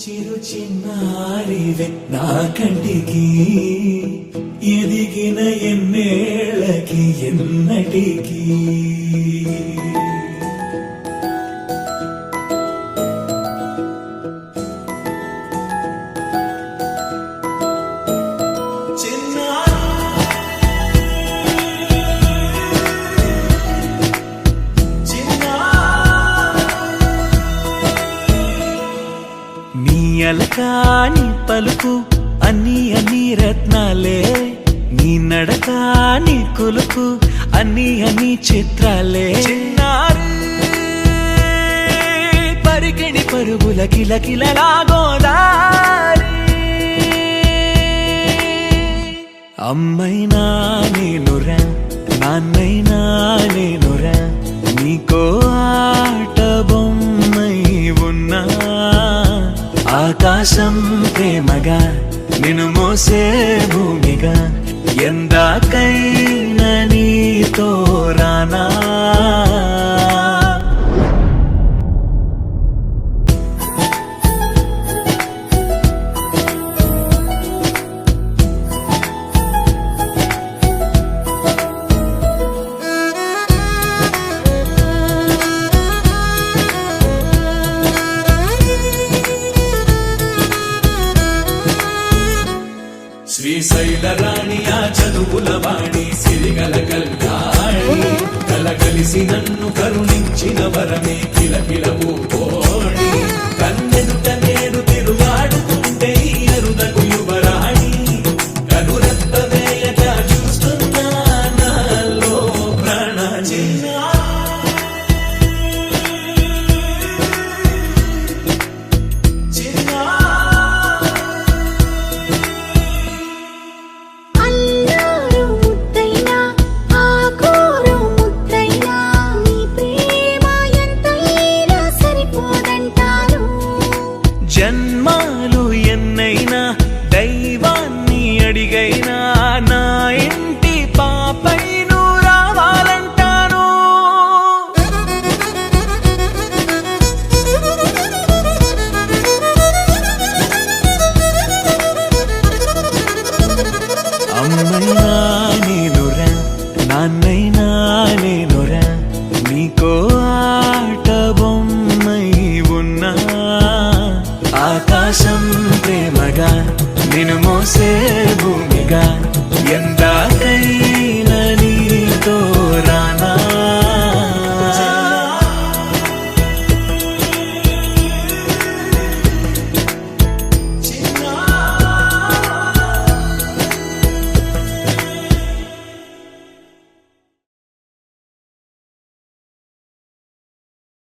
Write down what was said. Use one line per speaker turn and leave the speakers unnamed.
చిరు చిన్నారివే నా కంటికి ఎదిగిన ఎన్నేళ్ళకి ఎన్నటికి అలకాని పలుకు అన్ని అన్ని రత్నాలే నీ నడకాని కులుకు అన్ని అన్ని చిత్రాలే చిన్నారు పరికిణి పరుగుల కిలకిలలాగోదారి అమ్మైనా నేనురా నాన్నైనా నేనురా నీకో ఆట బొమ్మై ఉన్నా ఆకాశం ప్రేమగా నిన్ను మోసే భూమిగా ఎందాకైనా నీతో రానా శ్రీశైల రాణి ఆ చదువుల వాణి సిరిగల కల్యాణి కలగలిసి నన్ను కరుణించిన వరమే కిలకిలవు కోణి కన్నెదుట నేడు తిరుగాడుతుంటే అరుదకు యువరాణి కనురెప్ప వేయక చూస్తున్నా నాలో ప్రాణ జన్మాలు ఎన్నైనా దైవాన్ని అడిగైనా నా ఇంటి పాపై నువ్వు రావాలంటాను అమ్మైనా నేనురా నాన్నైనా నేనురా నీకో ఆట బొమ్మై ఉన్నా ఆకాశం ప్రేమగా నిన్ను మోసే భూమిగా ఎందాకై